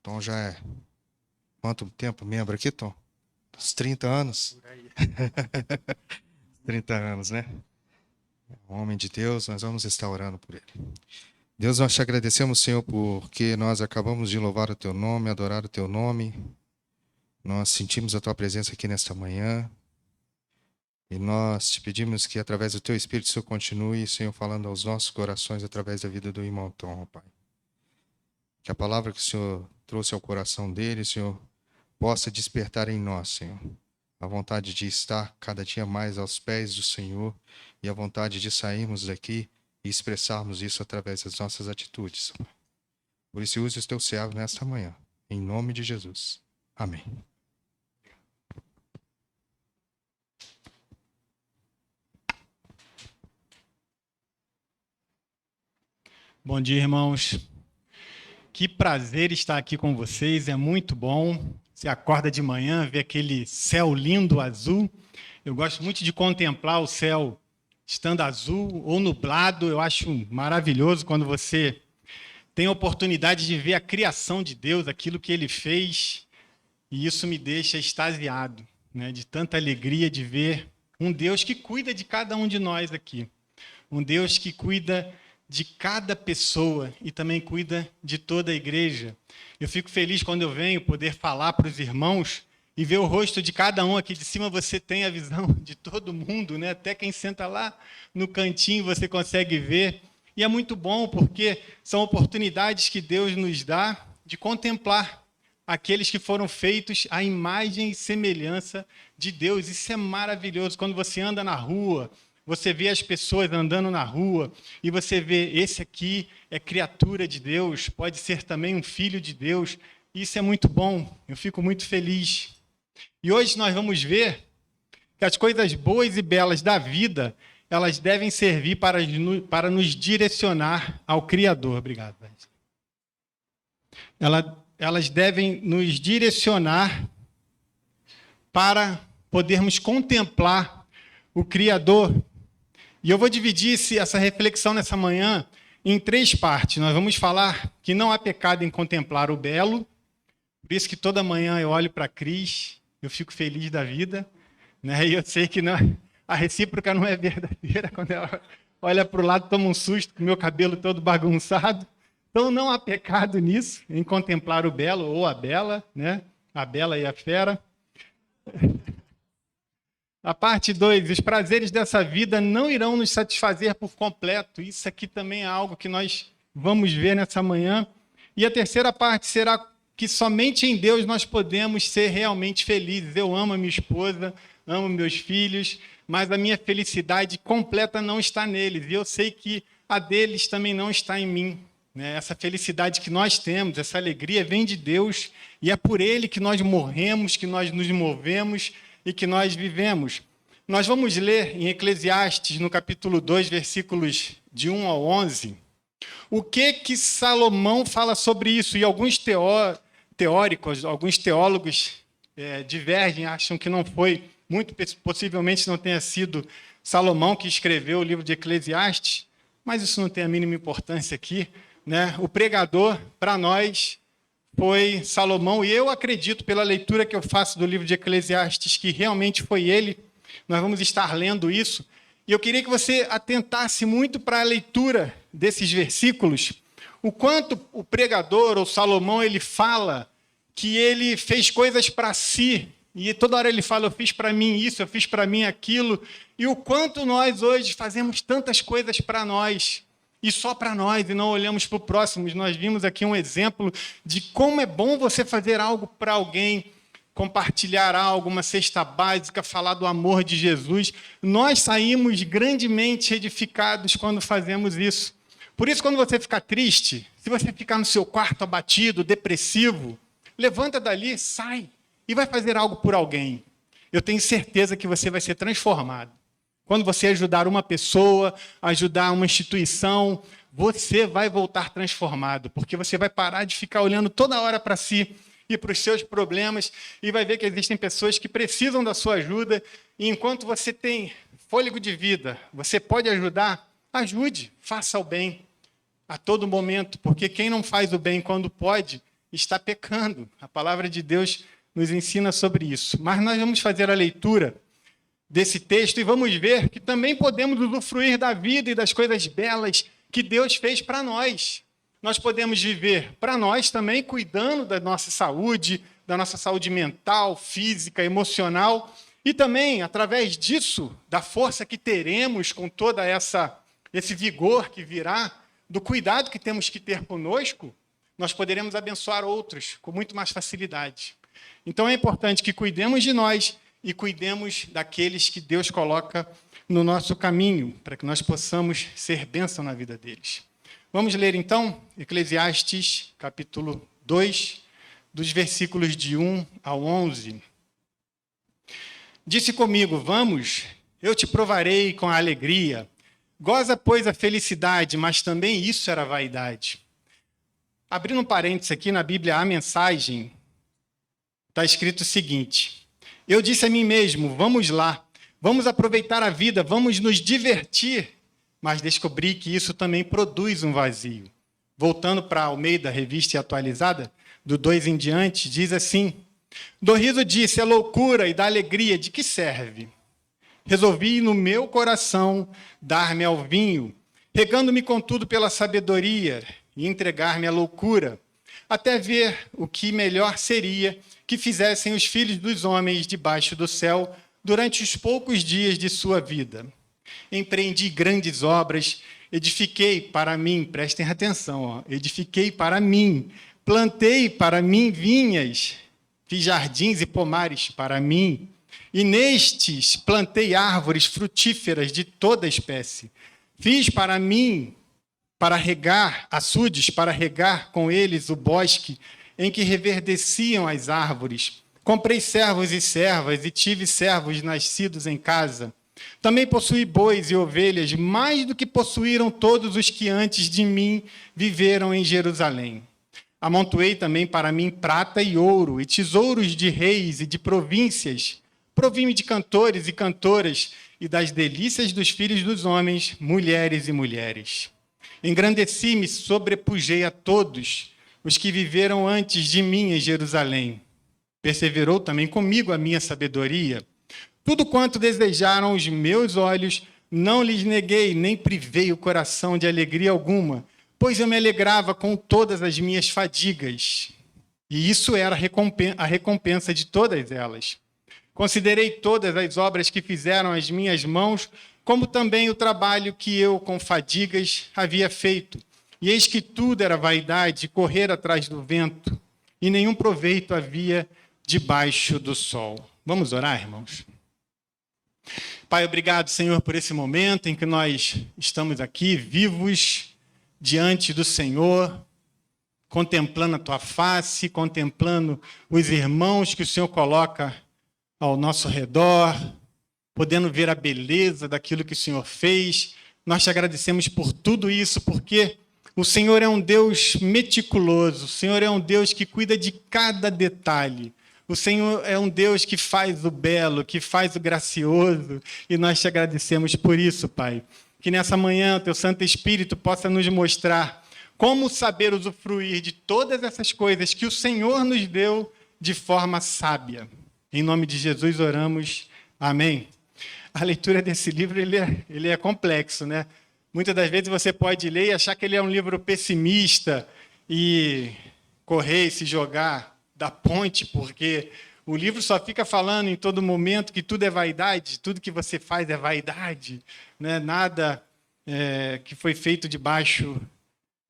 Tom já é quanto tempo membro aqui, Tom? Uns 30 anos? Por aí. 30 anos, né? Um homem de Deus, nós vamos estar orando por ele. Deus, nós te agradecemos, Senhor, porque nós acabamos de louvar o Teu nome, adorar o Teu nome. Nós sentimos a Tua presença aqui nesta manhã. E nós te pedimos que, através do Teu Espírito, o Senhor continue, Senhor, falando aos nossos corações através da vida do irmão Tom, ó Pai. Que a palavra que o Senhor trouxe ao coração dele, Senhor, possa despertar em nós, Senhor, a vontade de estar cada dia mais aos pés do Senhor e a vontade de sairmos daqui e expressarmos isso através das nossas atitudes. Por isso, use os teus servos nesta manhã, em nome de Jesus. Amém. Bom dia, irmãos. Que prazer estar aqui com vocês, é muito bom. Você acorda de manhã, vê aquele céu lindo, azul. Eu gosto muito de contemplar o céu estando azul ou nublado. Eu acho maravilhoso quando você tem a oportunidade de ver a criação de Deus, aquilo que Ele fez, e isso me deixa extasiado, né? De tanta alegria de ver um Deus que cuida de cada um de nós aqui. Um Deus que cuida de cada pessoa e também cuida de toda a igreja. Eu fico feliz quando eu venho poder falar para os irmãos e ver o rosto de cada um aqui de cima. Você tem a visão de todo mundo, né? Até quem senta lá no cantinho você consegue ver. E é muito bom porque são oportunidades que Deus nos dá de contemplar aqueles que foram feitos à imagem e semelhança de Deus. Isso é maravilhoso. Quando você anda na rua, você vê as pessoas andando na rua e você vê, esse aqui é criatura de Deus, pode ser também um filho de Deus. Isso é muito bom, eu fico muito feliz. E hoje nós vamos ver que as coisas boas e belas da vida, elas devem servir para nos direcionar ao Criador. Obrigado. Elas devem nos direcionar para podermos contemplar o Criador. E eu vou dividir essa reflexão nessa manhã em 3 partes. Nós vamos falar que não há pecado em contemplar o belo. Por isso que toda manhã eu olho para a Cris, eu fico feliz da vida, né? E eu sei que não, a recíproca não é verdadeira. Quando ela olha para o lado, toma um susto com o meu cabelo todo bagunçado. Então não há pecado nisso, em contemplar o belo ou a bela, né? A bela e a fera. A parte 2, os prazeres dessa vida não irão nos satisfazer por completo. Isso aqui também é algo que nós vamos ver nessa manhã. E a terceira parte será que somente em Deus nós podemos ser realmente felizes. Eu amo a minha esposa, amo meus filhos, mas a minha felicidade completa não está neles. E eu sei que a deles também não está em mim. Essa felicidade que nós temos, essa alegria vem de Deus e é por Ele que nós morremos, que nós nos movemos e que nós vivemos. Nós vamos ler em Eclesiastes, no capítulo 2, versículos de 1 ao 11, o que Salomão fala sobre isso. E alguns teóricos, alguns teólogos divergem, acham que não foi, muito possivelmente não tenha sido Salomão que escreveu o livro de Eclesiastes, mas isso não tem a mínima importância aqui, né? O pregador, para nós, foi Salomão, e eu acredito, pela leitura que eu faço do livro de Eclesiastes, que realmente foi ele. Nós vamos estar lendo isso. E eu queria que você atentasse muito para a leitura desses versículos, o quanto o pregador, ou Salomão, ele fala que ele fez coisas para si, e toda hora ele fala, eu fiz para mim isso, eu fiz para mim aquilo, e o quanto nós hoje fazemos tantas coisas para nós, e só para nós, e não olhamos para o próximo. Nós vimos aqui um exemplo de como é bom você fazer algo para alguém, compartilhar algo, uma cesta básica, falar do amor de Jesus. Nós saímos grandemente edificados quando fazemos isso. Por isso, quando você ficar triste, se você ficar no seu quarto abatido, depressivo, levanta dali, sai e vai fazer algo por alguém. Eu tenho certeza que você vai ser transformado. Quando você ajudar uma pessoa, ajudar uma instituição, você vai voltar transformado, porque você vai parar de ficar olhando toda hora para si e para os seus problemas, e vai ver que existem pessoas que precisam da sua ajuda, e enquanto você tem fôlego de vida, você pode ajudar, ajude, faça o bem a todo momento, porque quem não faz o bem quando pode, está pecando. A palavra de Deus nos ensina sobre isso. Mas nós vamos fazer a leitura desse texto e vamos ver que também podemos usufruir da vida e das coisas belas que Deus fez para nós. Nós podemos viver para nós também, cuidando da nossa saúde mental, física, emocional, e também, através disso, da força que teremos com toda esse vigor que virá, do cuidado que temos que ter conosco, nós poderemos abençoar outros com muito mais facilidade. Então é importante que cuidemos de nós e cuidemos daqueles que Deus coloca no nosso caminho, para que nós possamos ser bênção na vida deles. Vamos ler, então, Eclesiastes, capítulo 2, dos versículos de 1 ao 11. Disse comigo, vamos, eu te provarei com a alegria. Goza, pois, a felicidade, mas também isso era vaidade. Abrindo um parênteses aqui na Bíblia, a mensagem, está escrito o seguinte: eu disse a mim mesmo, vamos lá, vamos aproveitar a vida, vamos nos divertir, mas descobri que isso também produz um vazio. Voltando para Almeida, revista atualizada, do 2 em diante, diz assim: do riso disse, é loucura, e da alegria, de que serve? Resolvi no meu coração dar-me ao vinho, regando-me contudo pela sabedoria, e entregar-me à loucura, até ver o que melhor seria que fizessem os filhos dos homens debaixo do céu durante os poucos dias de sua vida. Empreendi grandes obras, edifiquei para mim, prestem atenção, edifiquei para mim, plantei para mim vinhas, fiz jardins e pomares para mim, e nestes plantei árvores frutíferas de toda espécie. Fiz para mim, para regar, açudes, para regar com eles o bosque em que reverdeciam as árvores. Comprei servos e servas, e tive servos nascidos em casa. Também possuí bois e ovelhas, mais do que possuíram todos os que antes de mim viveram em Jerusalém. Amontoei também para mim prata e ouro, e tesouros de reis e de províncias. Provi-me de cantores e cantoras, e das delícias dos filhos dos homens, mulheres e mulheres. Engrandeci-me, sobrepujei a todos os que viveram antes de mim em Jerusalém. Perseverou também comigo a minha sabedoria. Tudo quanto desejaram os meus olhos, não lhes neguei, nem privei o coração de alegria alguma, pois eu me alegrava com todas as minhas fadigas. E isso era a recompensa de todas elas. Considerei todas as obras que fizeram as minhas mãos, como também o trabalho que eu, com fadigas, havia feito. E eis que tudo era vaidade, correr atrás do vento, e nenhum proveito havia debaixo do sol. Vamos orar, irmãos? Pai, obrigado, Senhor, por esse momento em que nós estamos aqui, vivos, diante do Senhor, contemplando a Tua face, contemplando os irmãos que o Senhor coloca ao nosso redor, podendo ver a beleza daquilo que o Senhor fez. Nós te agradecemos por tudo isso, porque o Senhor é um Deus meticuloso, o Senhor é um Deus que cuida de cada detalhe. O Senhor é um Deus que faz o belo, que faz o gracioso, e nós te agradecemos por isso, Pai. Que nessa manhã o Teu Santo Espírito possa nos mostrar como saber usufruir de todas essas coisas que o Senhor nos deu de forma sábia. Em nome de Jesus oramos. Amém. A leitura desse livro ele é complexo, né? Muitas das vezes você pode ler e achar que ele é um livro pessimista e correr e se jogar da ponte, porque o livro só fica falando em todo momento que tudo é vaidade, tudo que você faz é vaidade, né? Nada que foi feito debaixo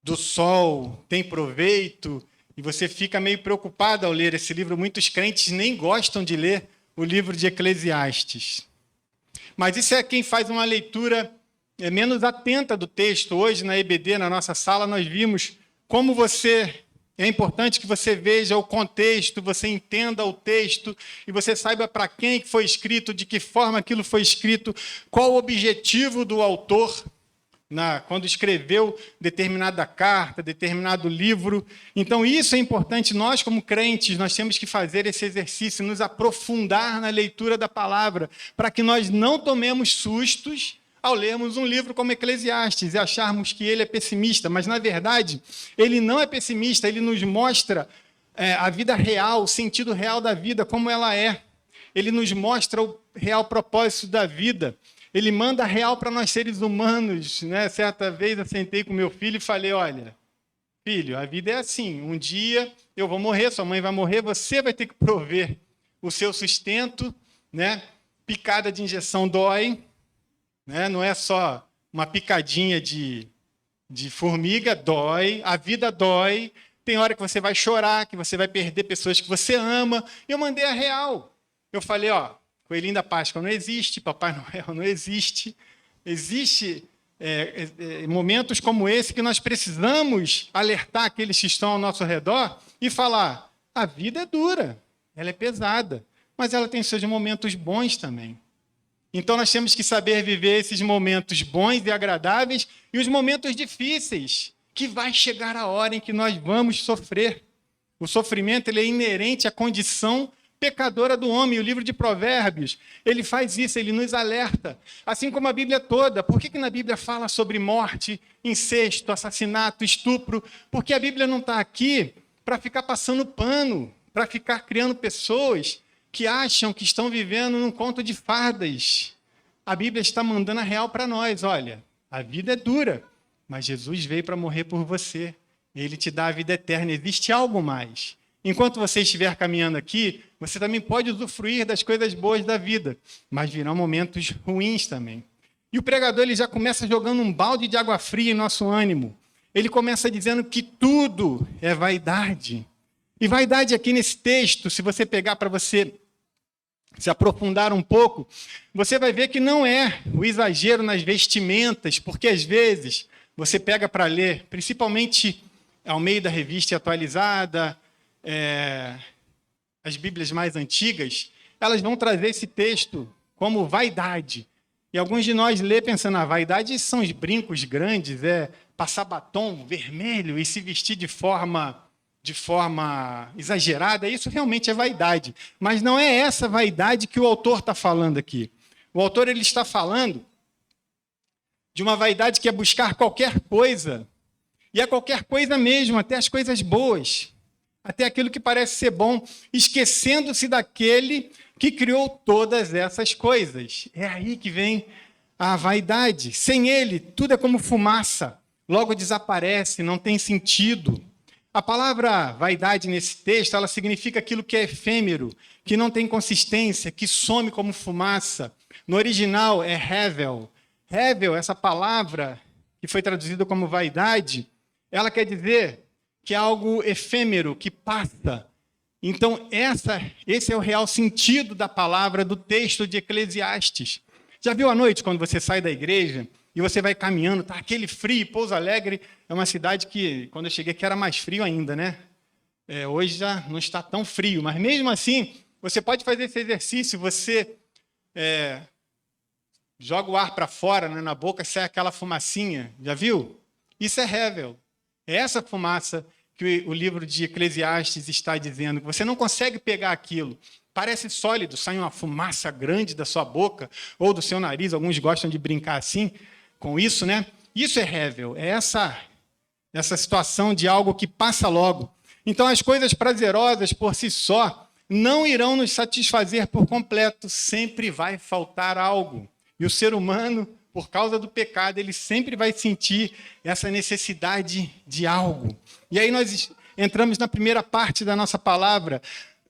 do sol tem proveito. E você fica meio preocupado ao ler esse livro. Muitos crentes nem gostam de ler o livro de Eclesiastes. Mas isso é quem faz uma leitura menos atenta do texto. Hoje, na EBD, na nossa sala, nós vimos como é importante que você veja o contexto, você entenda o texto e você saiba para quem foi escrito, de que forma aquilo foi escrito, qual o objetivo do autor quando escreveu determinada carta, determinado livro. Então, isso é importante. Nós, como crentes, nós temos que fazer esse exercício, nos aprofundar na leitura da palavra, para que nós não tomemos sustos ao lermos um livro como Eclesiastes e acharmos que ele é pessimista. Mas, na verdade, ele não é pessimista, ele nos mostra a vida real, o sentido real da vida, como ela é. Ele nos mostra o real propósito da vida. Ele manda a real para nós seres humanos, né? Certa vez eu sentei com meu filho e falei, olha, filho, a vida é assim, um dia eu vou morrer, sua mãe vai morrer, você vai ter que prover o seu sustento, né? Picada de injeção dói, né? Não é só uma picadinha de formiga, dói, a vida dói, tem hora que você vai chorar, que você vai perder pessoas que você ama. Eu mandei a real. Eu falei, ó, Coelhinho da Páscoa não existe, Papai Noel não existe. Existe momentos como esse que nós precisamos alertar aqueles que estão ao nosso redor e falar, a vida é dura, ela é pesada, mas ela tem seus momentos bons também. Então nós temos que saber viver esses momentos bons e agradáveis e os momentos difíceis, que vai chegar a hora em que nós vamos sofrer. O sofrimento ele é inerente à condição pecadora do homem. O livro de Provérbios, ele faz isso, ele nos alerta. Assim como a Bíblia toda. Por que na Bíblia fala sobre morte, incesto, assassinato, estupro? Porque a Bíblia não está aqui para ficar passando pano, para ficar criando pessoas que acham que estão vivendo num conto de fadas. A Bíblia está mandando a real para nós. Olha, a vida é dura, mas Jesus veio para morrer por você. Ele te dá a vida eterna. Existe algo mais. Enquanto você estiver caminhando aqui, você também pode usufruir das coisas boas da vida, mas virão momentos ruins também. E o pregador ele já começa jogando um balde de água fria em nosso ânimo. Ele começa dizendo que tudo é vaidade. E vaidade aqui nesse texto, se você pegar para você se aprofundar um pouco, você vai ver que não é o exagero nas vestimentas, porque às vezes você pega para ler, principalmente ao meio da revista atualizada, as Bíblias mais antigas, elas vão trazer esse texto como vaidade. E alguns de nós lê pensando, vaidade são os brincos grandes, passar batom vermelho e se vestir de forma exagerada. Isso realmente é vaidade. Mas não é essa vaidade que o autor está falando aqui. O autor ele está falando de uma vaidade que é buscar qualquer coisa, e é qualquer coisa mesmo, até as coisas boas, até aquilo que parece ser bom, esquecendo-se daquele que criou todas essas coisas. É aí que vem a vaidade. Sem ele, tudo é como fumaça, logo desaparece, não tem sentido. A palavra vaidade nesse texto, ela significa aquilo que é efêmero, que não tem consistência, que some como fumaça. No original é hevel. Hevel, essa palavra que foi traduzida como vaidade, ela quer dizer que é algo efêmero, que passa. Então, esse é o real sentido da palavra do texto de Eclesiastes. Já viu à noite, quando você sai da igreja e você vai caminhando, tá aquele frio, Pouso Alegre é uma cidade que, quando eu cheguei aqui, era mais frio ainda, né? Hoje já não está tão frio, mas mesmo assim, você pode fazer esse exercício, você joga o ar para fora, né, na boca, sai aquela fumacinha, já viu? Isso é hevel. É essa fumaça que o livro de Eclesiastes está dizendo, que você não consegue pegar aquilo. Parece sólido, sai uma fumaça grande da sua boca ou do seu nariz, alguns gostam de brincar assim, com isso, né? Isso é hevel, é essa situação de algo que passa logo. Então, as coisas prazerosas por si só não irão nos satisfazer por completo, sempre vai faltar algo. E o ser humano, por causa do pecado, ele sempre vai sentir essa necessidade de algo. E aí nós entramos na primeira parte da nossa palavra.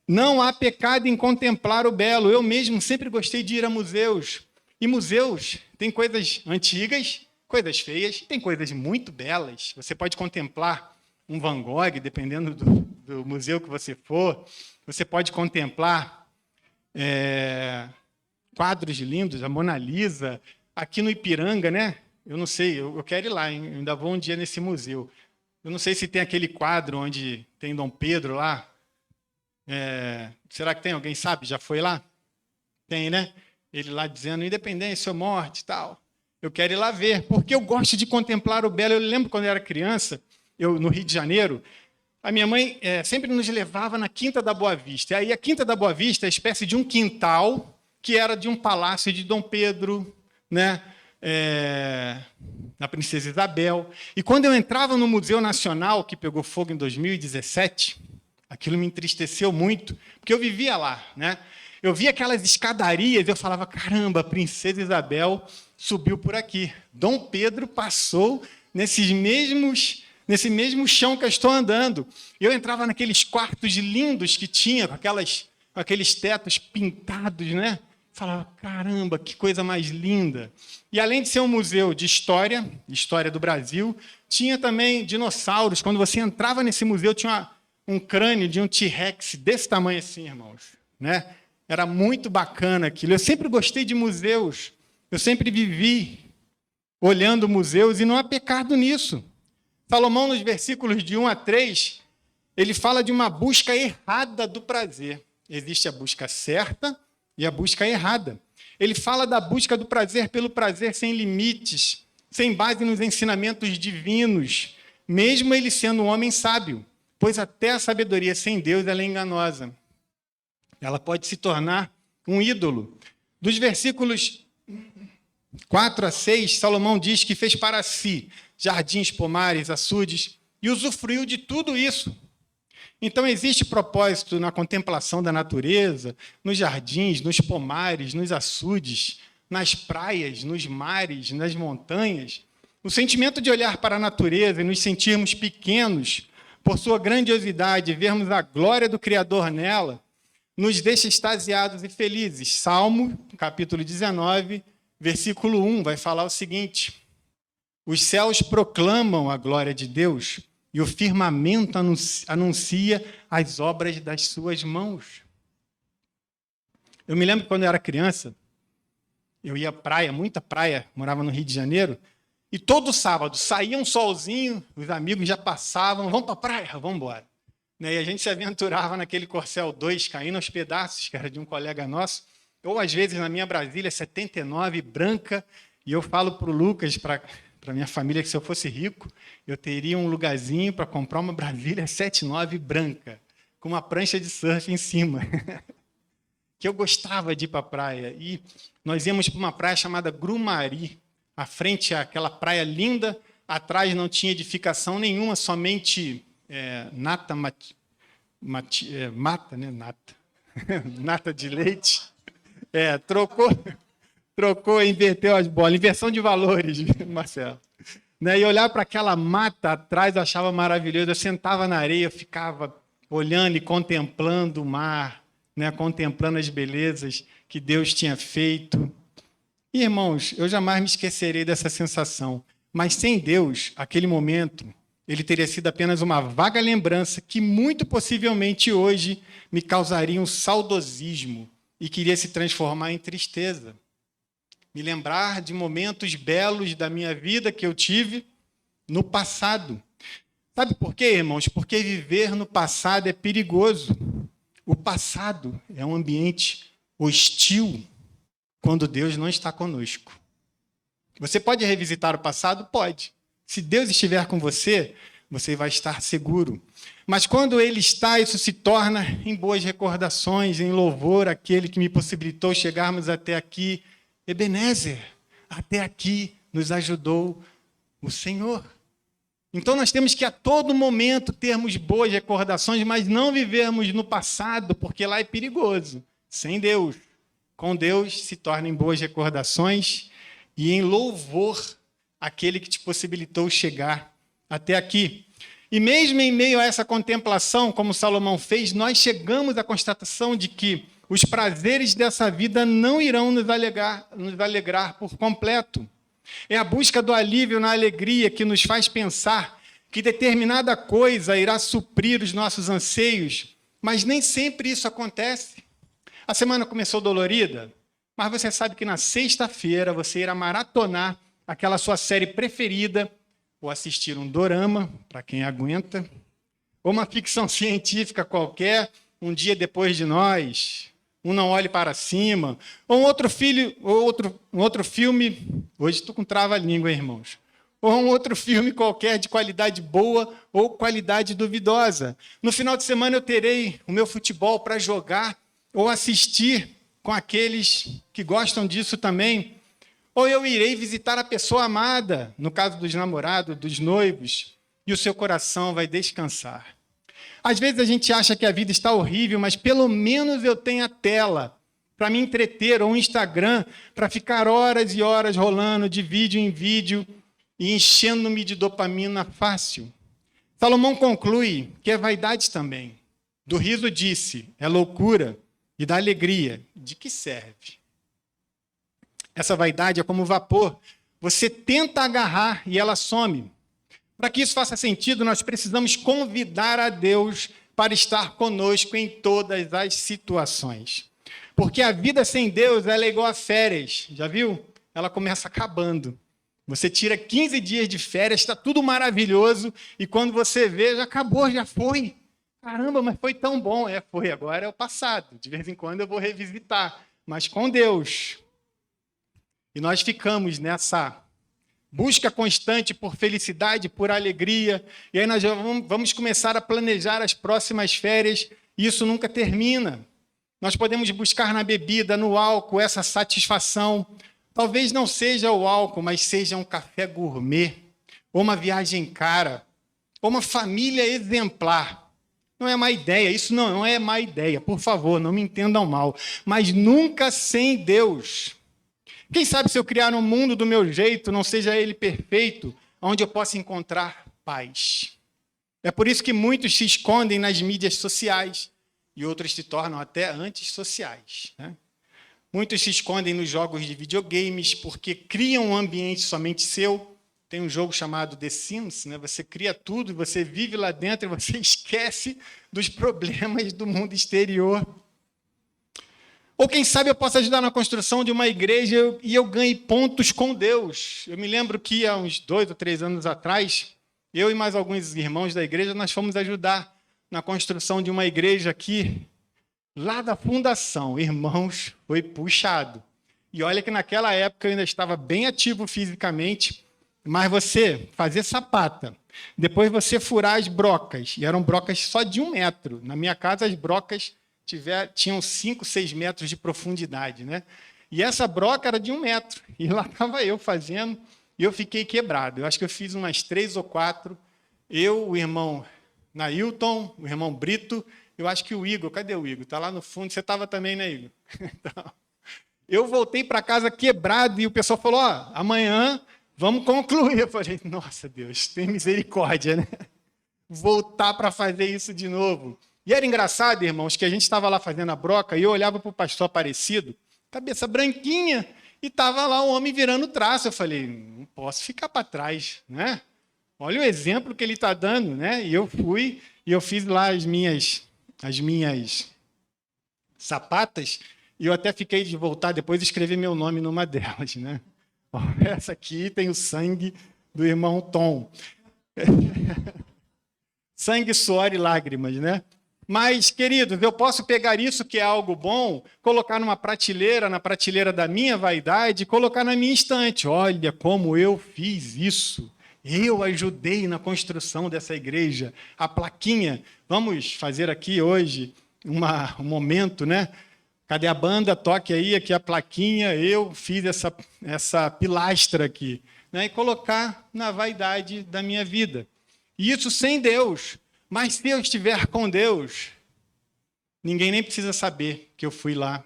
Não há pecado em contemplar o belo. Eu mesmo sempre gostei de ir a museus. E museus tem coisas antigas, coisas feias, tem coisas muito belas. Você pode contemplar um Van Gogh, dependendo do museu que você for. Você pode contemplar quadros lindos, a Mona Lisa. Aqui no Ipiranga, né? Eu não sei, eu quero ir lá, hein? Eu ainda vou um dia nesse museu. Eu não sei se tem aquele quadro onde tem Dom Pedro lá. Será que tem? Alguém sabe? Já foi lá? Tem, né? Ele lá dizendo independência ou morte e tal. Eu quero ir lá ver, porque eu gosto de contemplar o belo. Eu lembro quando eu era criança, no Rio de Janeiro, a minha mãe sempre nos levava na Quinta da Boa Vista. E aí a Quinta da Boa Vista é uma espécie de um quintal que era de um palácio de Dom Pedro, né? Na Princesa Isabel. E quando eu entrava no Museu Nacional, que pegou fogo em 2017, Aquilo me entristeceu muito, porque eu vivia lá, né? Eu via aquelas escadarias, eu falava, caramba, a princesa Isabel subiu por aqui. Dom Pedro passou nesse mesmo chão que eu estou andando. Eu entrava naqueles quartos lindos que tinha, com aqueles tetos pintados, né? Falava, caramba, que coisa mais linda. E além de ser um museu de história do Brasil, tinha também dinossauros. Quando você entrava nesse museu, tinha um crânio de um T-Rex desse tamanho assim, irmãos, né? Era muito bacana aquilo. Eu sempre gostei de museus. Eu sempre vivi olhando museus e não há pecado nisso. Salomão, nos versículos de 1 a 3, ele fala de uma busca errada do prazer. Existe a busca certa e a busca errada. Ele fala da busca do prazer pelo prazer sem limites, sem base nos ensinamentos divinos, mesmo ele sendo um homem sábio, pois até a sabedoria sem Deus ela é enganosa. Ela pode se tornar um ídolo. Dos versículos 4 a 6, Salomão diz que fez para si jardins, pomares, açudes, e usufruiu de tudo isso. Então, existe propósito na contemplação da natureza, nos jardins, nos pomares, nos açudes, nas praias, nos mares, nas montanhas. O sentimento de olhar para a natureza e nos sentirmos pequenos por sua grandiosidade, vermos a glória do Criador nela, nos deixa extasiados e felizes. Salmo, capítulo 19, versículo 1, vai falar o seguinte: os céus proclamam a glória de Deus e o firmamento anuncia as obras das suas mãos. Eu me lembro que quando eu era criança, eu ia à praia, muita praia, morava no Rio de Janeiro, e todo sábado saía um solzinho, os amigos já passavam, vamos para a praia, vamos embora. E a gente se aventurava naquele Corcel 2, caindo aos pedaços, que era de um colega nosso, ou às vezes na minha Brasília 79, branca, e eu falo para o Lucas, para minha família, que se eu fosse rico, eu teria um lugarzinho para comprar uma Brasília 79 branca, com uma prancha de surf em cima. Que eu gostava de ir para a praia. E nós íamos para uma praia chamada Grumari. À frente, aquela praia linda, atrás não tinha edificação nenhuma, somente mata, né? Nata de leite. Trocou, inverteu as bolas. Inversão de valores, Marcelo. E olhar para aquela mata atrás eu achava maravilhoso. Eu sentava na areia, eu ficava olhando e contemplando o mar, contemplando as belezas que Deus tinha feito. E, irmãos, eu jamais me esquecerei dessa sensação. Mas sem Deus, aquele momento, ele teria sido apenas uma vaga lembrança que muito possivelmente hoje me causaria um saudosismo e queria se transformar em tristeza. Me lembrar de momentos belos da minha vida que eu tive no passado. Sabe por quê, irmãos? Porque viver no passado é perigoso. O passado é um ambiente hostil quando Deus não está conosco. Você pode revisitar o passado? Pode. Se Deus estiver com você, você vai estar seguro. Mas quando Ele está, isso se torna em boas recordações, em louvor àquele que me possibilitou chegarmos até aqui. Ebenezer, até aqui nos ajudou o Senhor. Então nós temos que a todo momento termos boas recordações, mas não vivermos no passado, porque lá é perigoso. Sem Deus. Com Deus se torna em boas recordações e em louvor àquele que te possibilitou chegar até aqui. E mesmo em meio a essa contemplação, como Salomão fez, nós chegamos à constatação de que os prazeres dessa vida não irão nos alegrar por completo. É a busca do alívio na alegria que nos faz pensar que determinada coisa irá suprir os nossos anseios, mas nem sempre isso acontece. A semana começou dolorida, mas você sabe que na sexta-feira você irá maratonar aquela sua série preferida, ou assistir um dorama, para quem aguenta, ou uma ficção científica qualquer, Um Dia Depois de Nós, Um Não Olhe Para Cima, ou um outro filme, hoje estou com trava-língua, irmãos, ou um outro filme qualquer de qualidade boa ou qualidade duvidosa. No final de semana eu terei o meu futebol para jogar ou assistir com aqueles que gostam disso também. Ou eu irei visitar a pessoa amada, no caso dos namorados, dos noivos, e o seu coração vai descansar. Às vezes a gente acha que a vida está horrível, mas pelo menos eu tenho a tela para me entreter, ou um Instagram para ficar horas e horas rolando de vídeo em vídeo e enchendo-me de dopamina fácil. Salomão conclui que é vaidade também. Do riso disse, é loucura, e da alegria, de que serve? Essa vaidade é como vapor. Você tenta agarrar e ela some. Para que isso faça sentido, nós precisamos convidar a Deus para estar conosco em todas as situações. Porque a vida sem Deus ela é igual a férias, já viu? Ela começa acabando. Você tira 15 dias de férias, está tudo maravilhoso, e quando você vê, já acabou, já foi. Caramba, mas foi tão bom. Foi, agora é o passado. De vez em quando eu vou revisitar, mas com Deus. E nós ficamos nessa busca constante por felicidade, por alegria, e aí nós já vamos começar a planejar as próximas férias, e isso nunca termina. Nós podemos buscar na bebida, no álcool, essa satisfação. Talvez não seja o álcool, mas seja um café gourmet, ou uma viagem cara, ou uma família exemplar. Não é má ideia, isso não é má ideia, por favor, não me entendam mal, mas nunca sem Deus. Quem sabe se eu criar um mundo do meu jeito, não seja ele perfeito, onde eu possa encontrar paz. É por isso que muitos se escondem nas mídias sociais e outros se tornam até antissociais, né? Muitos se escondem nos jogos de videogames porque criam um ambiente somente seu. Tem um jogo chamado The Sims, né? Você cria tudo, você vive lá dentro e você esquece dos problemas do mundo exterior. Ou quem sabe eu posso ajudar na construção de uma igreja e eu ganhe pontos com Deus. Eu me lembro que há uns 2 ou 3 anos atrás, eu e mais alguns irmãos da igreja, nós fomos ajudar na construção de uma igreja aqui, lá da fundação. Irmãos, foi puxado. E olha que naquela época eu ainda estava bem ativo fisicamente, mas você fazer sapata, depois você furar as brocas, e eram brocas só de 1 metro. Na minha casa as brocas tinham 5, 6 metros de profundidade, né? E essa broca era de 1 metro. E lá estava eu fazendo, e eu fiquei quebrado. Eu acho que eu fiz umas 3 ou 4. Eu, o irmão Nailton, o irmão Brito, eu acho que o Igor, cadê o Igor? Está lá no fundo, você estava também, né, Igor? Então, eu voltei para casa quebrado, e o pessoal falou, amanhã vamos concluir. Eu falei, nossa Deus, tem misericórdia, né? Voltar para fazer isso de novo. E era engraçado, irmãos, que a gente estava lá fazendo a broca e eu olhava para o pastor Aparecido, cabeça branquinha, e estava lá o homem virando traço. Eu falei, não posso ficar para trás, né? Olha o exemplo que ele está dando, né? E eu fui e eu fiz lá as minhas sapatas, e eu até fiquei de voltar depois e escrever meu nome numa delas, né? Essa aqui tem o sangue do irmão Tom. Sangue, suor e lágrimas, né? Mas, queridos, eu posso pegar isso que é algo bom, colocar numa prateleira, na prateleira da minha vaidade, e colocar na minha estante. Olha como eu fiz isso. Eu ajudei na construção dessa igreja. A plaquinha. Vamos fazer aqui hoje um momento, né? Cadê a banda? Toque aí, aqui a plaquinha. Eu fiz essa pilastra aqui. Né? E colocar na vaidade da minha vida. E isso sem Deus. Mas se eu estiver com Deus, ninguém nem precisa saber que eu fui lá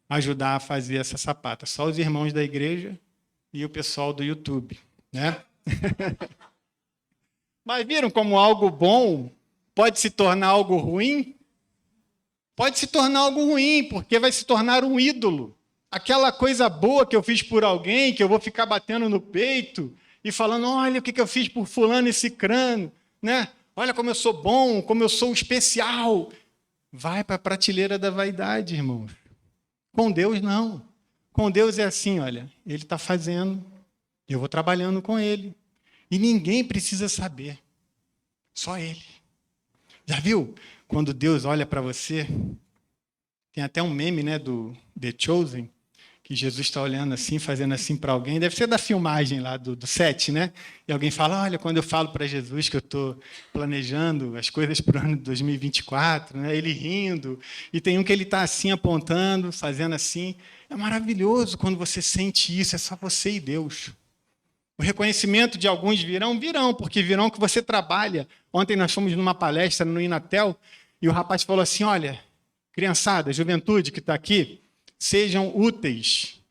ajudar a fazer essa sapata. Só os irmãos da igreja e o pessoal do YouTube, né? Mas viram como algo bom pode se tornar algo ruim? Pode se tornar algo ruim, porque vai se tornar um ídolo. Aquela coisa boa que eu fiz por alguém, que eu vou ficar batendo no peito e falando, olha o que eu fiz por fulano e cicrano, né? Olha como eu sou bom, como eu sou especial. Vai para a prateleira da vaidade, irmãos. Com Deus, não. Com Deus é assim, olha, Ele está fazendo, eu vou trabalhando com Ele. E ninguém precisa saber, só Ele. Já viu? Quando Deus olha para você, tem até um meme, né, do The Chosen, que Jesus está olhando assim, fazendo assim para alguém, deve ser da filmagem lá do set, né? E alguém fala, olha, quando eu falo para Jesus que eu estou planejando as coisas para o ano de 2024, né? Ele rindo, e tem um que ele está assim apontando, fazendo assim. É maravilhoso quando você sente isso, é só você e Deus. O reconhecimento de alguns virão, porque virão que você trabalha. Ontem nós fomos numa palestra no Inatel e o rapaz falou assim, olha, criançada, juventude que está aqui, sejam úteis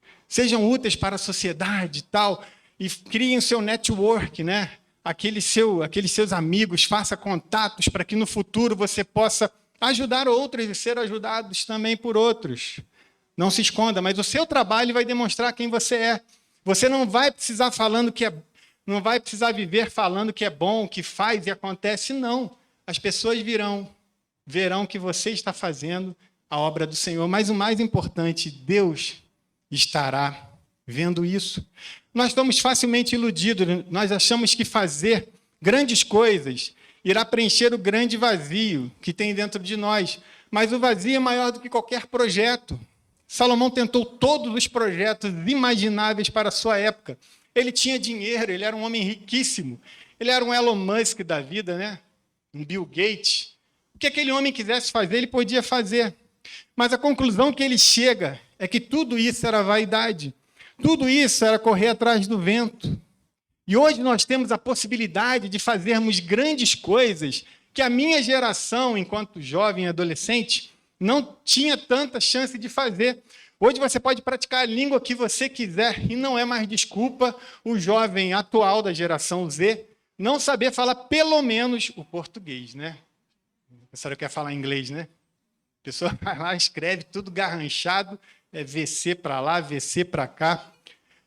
para a sociedade e tal, e criem o seu network, né? Aqueles seus amigos, faça contatos para que no futuro você possa ajudar outros e ser ajudados também por outros. Não se esconda, mas o seu trabalho vai demonstrar quem você é. Você não vai precisar não vai precisar viver falando que é bom, que faz e acontece, não. As pessoas verão que você está fazendo a obra do Senhor. Mas o mais importante, Deus estará vendo isso. Nós estamos facilmente iludidos, nós achamos que fazer grandes coisas irá preencher o grande vazio que tem dentro de nós. Mas o vazio é maior do que qualquer projeto. Salomão tentou todos os projetos imagináveis para a sua época. Ele tinha dinheiro, ele era um homem riquíssimo. Ele era um Elon Musk da vida, né? Um Bill Gates. O que aquele homem quisesse fazer, ele podia fazer. Mas a conclusão que ele chega é que tudo isso era vaidade. Tudo isso era correr atrás do vento. E hoje nós temos a possibilidade de fazermos grandes coisas que a minha geração, enquanto jovem e adolescente, não tinha tanta chance de fazer. Hoje você pode praticar a língua que você quiser e não é mais desculpa o jovem atual da geração Z não saber falar pelo menos o português, né? A senhora quer falar inglês, né? A pessoa vai lá, escreve tudo garranchado, é VC para lá, VC para cá.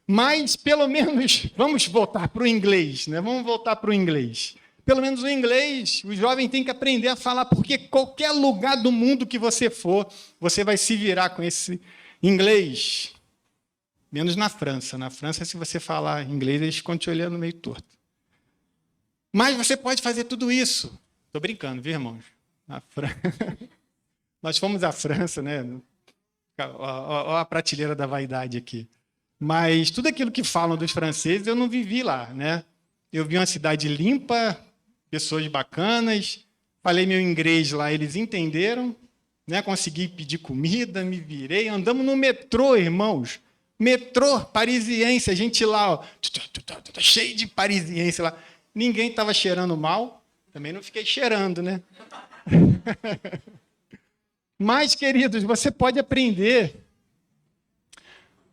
Mas, pelo menos, vamos voltar para o inglês, né? Vamos voltar para o inglês. Pelo menos o inglês, o jovem tem que aprender a falar, porque qualquer lugar do mundo que você for, você vai se virar com esse inglês. Menos na França. Na França, se você falar inglês, eles ficam te olhando meio torto. Mas você pode fazer tudo isso. Estou brincando, viu, irmãos? Nós fomos à França, né? Olha a prateleira da vaidade aqui. Mas tudo aquilo que falam dos franceses, eu não vivi lá, né? Eu vi uma cidade limpa, pessoas bacanas, falei meu inglês lá, eles entenderam, né? Consegui pedir comida, me virei, andamos no metrô, irmãos. Metrô parisiense, a gente lá, ó, cheio de parisiense lá. Ninguém estava cheirando mal, também não fiquei cheirando, né? Mas, queridos, você pode aprender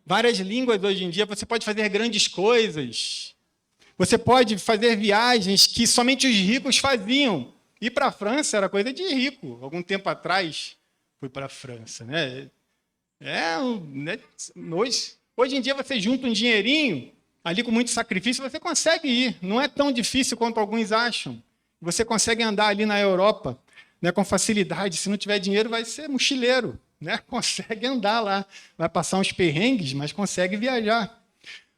várias línguas hoje em dia, você pode fazer grandes coisas. Você pode fazer viagens que somente os ricos faziam. Ir para a França era coisa de rico. Algum tempo atrás, fui para a França. Né? Hoje em dia, você junta um dinheirinho, ali com muito sacrifício, você consegue ir. Não é tão difícil quanto alguns acham. Você consegue andar ali na Europa, né, com facilidade. Se não tiver dinheiro, vai ser mochileiro. Né? Consegue andar lá. Vai passar uns perrengues, mas consegue viajar.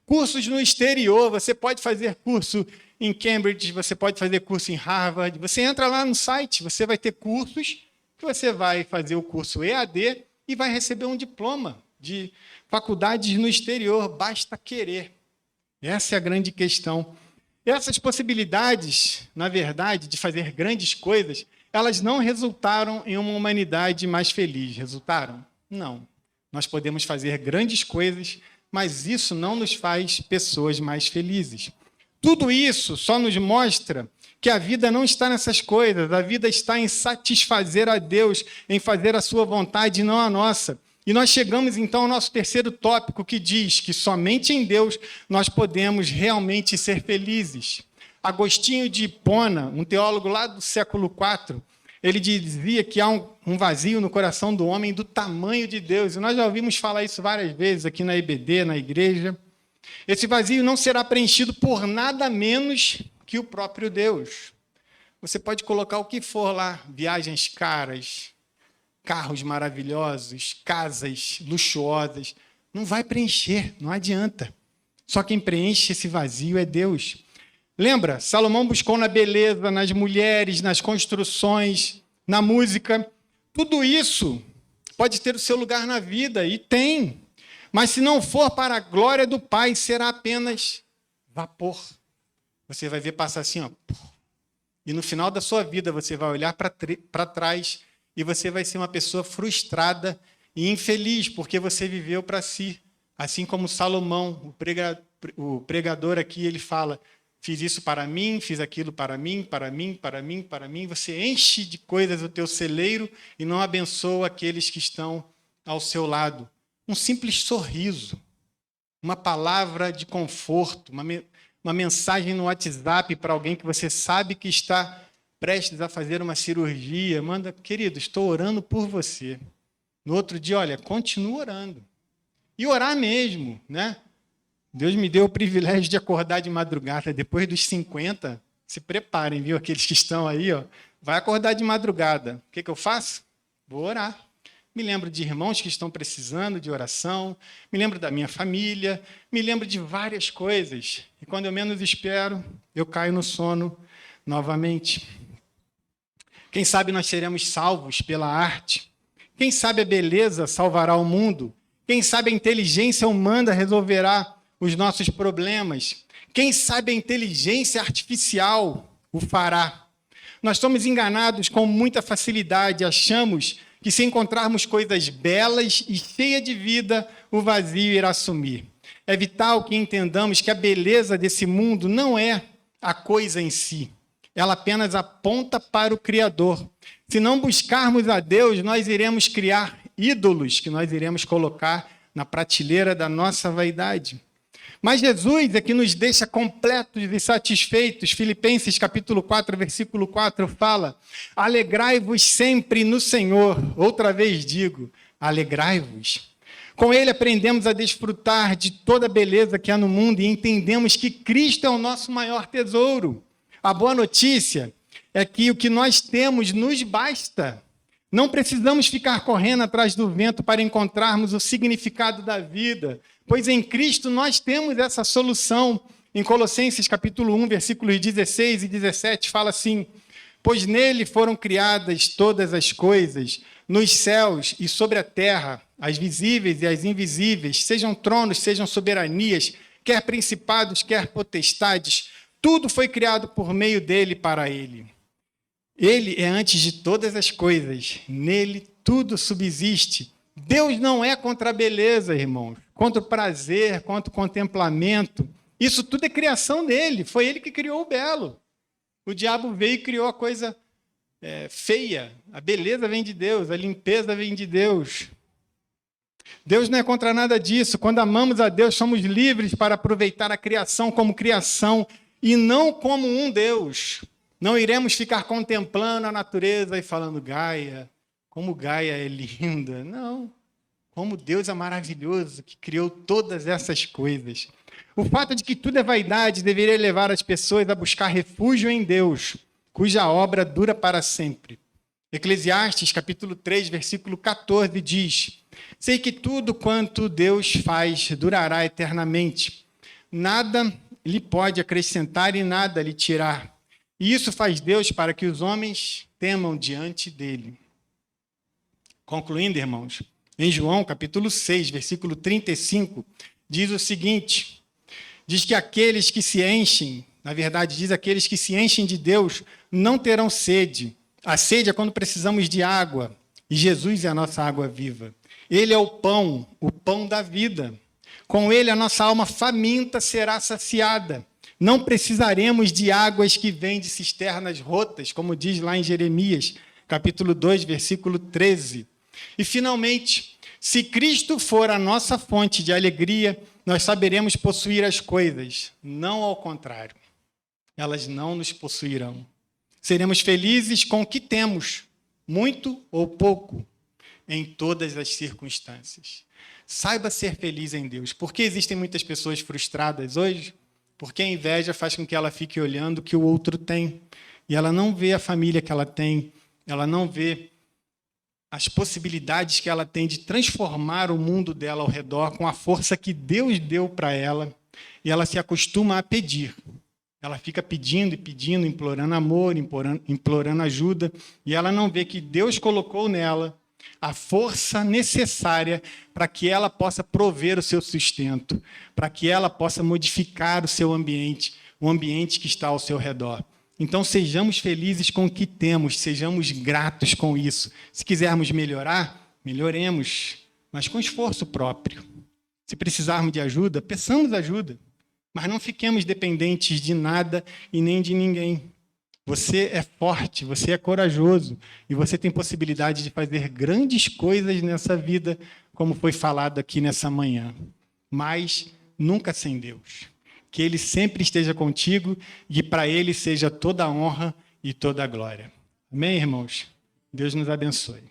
Cursos no exterior, você pode fazer curso em Cambridge, você pode fazer curso em Harvard. Você entra lá no site, você vai ter cursos, que você vai fazer o curso EAD e vai receber um diploma de faculdades no exterior, basta querer. Essa é a grande questão. Essas possibilidades, na verdade, de fazer grandes coisas, elas não resultaram em uma humanidade mais feliz. Resultaram? Não. Nós podemos fazer grandes coisas, mas isso não nos faz pessoas mais felizes. Tudo isso só nos mostra que a vida não está nessas coisas, a vida está em satisfazer a Deus, em fazer a sua vontade e não a nossa. E nós chegamos, então, ao nosso terceiro tópico, que diz que somente em Deus nós podemos realmente ser felizes. Agostinho de Hipona, um teólogo lá do século IV, ele dizia que há um vazio no coração do homem do tamanho de Deus. E nós já ouvimos falar isso várias vezes aqui na IBD, na igreja. Esse vazio não será preenchido por nada menos que o próprio Deus. Você pode colocar o que for lá, viagens caras, carros maravilhosos, casas luxuosas. Não vai preencher, não adianta. Só quem preenche esse vazio é Deus. Lembra? Salomão buscou na beleza, nas mulheres, nas construções, na música. Tudo isso pode ter o seu lugar na vida, e tem. Mas se não for para a glória do Pai, será apenas vapor. Você vai ver passar assim, ó, e no final da sua vida você vai olhar para trás e você vai ser uma pessoa frustrada e infeliz, porque você viveu para si. Assim como Salomão, o o pregador aqui, ele fala, fiz isso para mim, fiz aquilo para mim, para mim, para mim, para mim. Você enche de coisas o teu celeiro e não abençoa aqueles que estão ao seu lado. Um simples sorriso, uma palavra de conforto, uma mensagem no WhatsApp para alguém que você sabe que está prestes a fazer uma cirurgia. Manda, querido, estou orando por você. No outro dia, olha, continua orando. E orar mesmo, né? Deus me deu o privilégio de acordar de madrugada. Depois dos 50, se preparem, viu? Aqueles que estão aí, ó, vai acordar de madrugada. O que eu faço? Vou orar. Me lembro de irmãos que estão precisando de oração, me lembro da minha família, me lembro de várias coisas. E quando eu menos espero, eu caio no sono novamente. Quem sabe nós seremos salvos pela arte. Quem sabe a beleza salvará o mundo. Quem sabe a inteligência humana resolverá os nossos problemas. Quem sabe a inteligência artificial o fará. Nós somos enganados com muita facilidade, achamos que se encontrarmos coisas belas e cheias de vida, o vazio irá sumir. É vital que entendamos que a beleza desse mundo não é a coisa em si. Ela apenas aponta para o Criador. Se não buscarmos a Deus, nós iremos criar ídolos que nós iremos colocar na prateleira da nossa vaidade. Mas Jesus é que nos deixa completos e satisfeitos. Filipenses capítulo 4, versículo 4 fala: alegrai-vos sempre no Senhor. Outra vez digo, alegrai-vos. Com Ele aprendemos a desfrutar de toda a beleza que há no mundo e entendemos que Cristo é o nosso maior tesouro. A boa notícia é que o que nós temos nos basta. Não precisamos ficar correndo atrás do vento para encontrarmos o significado da vida, pois em Cristo nós temos essa solução. Em Colossenses capítulo 1, versículos 16 e 17, fala assim: pois nele foram criadas todas as coisas, nos céus e sobre a terra, as visíveis e as invisíveis, sejam tronos, sejam soberanias, quer principados, quer potestades, tudo foi criado por meio dele e para ele. Ele é antes de todas as coisas, nele tudo subsiste. Deus não é contra a beleza, irmãos, contra o prazer, contra o contemplamento. Isso tudo é criação dele, foi ele que criou o belo. O diabo veio e criou a coisa feia. A beleza vem de Deus, a limpeza vem de Deus. Deus não é contra nada disso. Quando amamos a Deus, somos livres para aproveitar a criação como criação e não como um Deus. Não iremos ficar contemplando a natureza e falando, Gaia, como Gaia é linda. Não, como Deus é maravilhoso, que criou todas essas coisas. O fato de que tudo é vaidade deveria levar as pessoas a buscar refúgio em Deus, cuja obra dura para sempre. Eclesiastes, capítulo 3, versículo 14, diz: sei que tudo quanto Deus faz durará eternamente. Nada lhe pode acrescentar e nada lhe tirar. E isso faz Deus para que os homens temam diante dele. Concluindo, irmãos, em João, capítulo 6, versículo 35, diz o seguinte: diz que aqueles que se enchem, na verdade, diz aqueles que se enchem de Deus, não terão sede. A sede é quando precisamos de água, e Jesus é a nossa água viva. Ele é o pão da vida. Com ele a nossa alma faminta será saciada. Não precisaremos de águas que vêm de cisternas rotas, como diz lá em Jeremias, capítulo 2, versículo 13. E, finalmente, se Cristo for a nossa fonte de alegria, nós saberemos possuir as coisas, não ao contrário. Elas não nos possuirão. Seremos felizes com o que temos, muito ou pouco, em todas as circunstâncias. Saiba ser feliz em Deus. Por que existem muitas pessoas frustradas hoje? Porque a inveja faz com que ela fique olhando o que o outro tem. E ela não vê a família que ela tem, ela não vê as possibilidades que ela tem de transformar o mundo dela ao redor com a força que Deus deu para ela. E ela se acostuma a pedir. Ela fica pedindo e pedindo, implorando amor, implorando ajuda. E ela não vê que Deus colocou nela a força necessária para que ela possa prover o seu sustento, para que ela possa modificar o seu ambiente, o ambiente que está ao seu redor. Então, sejamos felizes com o que temos, sejamos gratos com isso. Se quisermos melhorar, melhoremos, mas com esforço próprio. Se precisarmos de ajuda, peçamos ajuda. Mas não fiquemos dependentes de nada e nem de ninguém. Você é forte, você é corajoso e você tem possibilidade de fazer grandes coisas nessa vida, como foi falado aqui nessa manhã. Mas nunca sem Deus. Que Ele sempre esteja contigo e para Ele seja toda a honra e toda a glória. Amém, irmãos? Deus nos abençoe.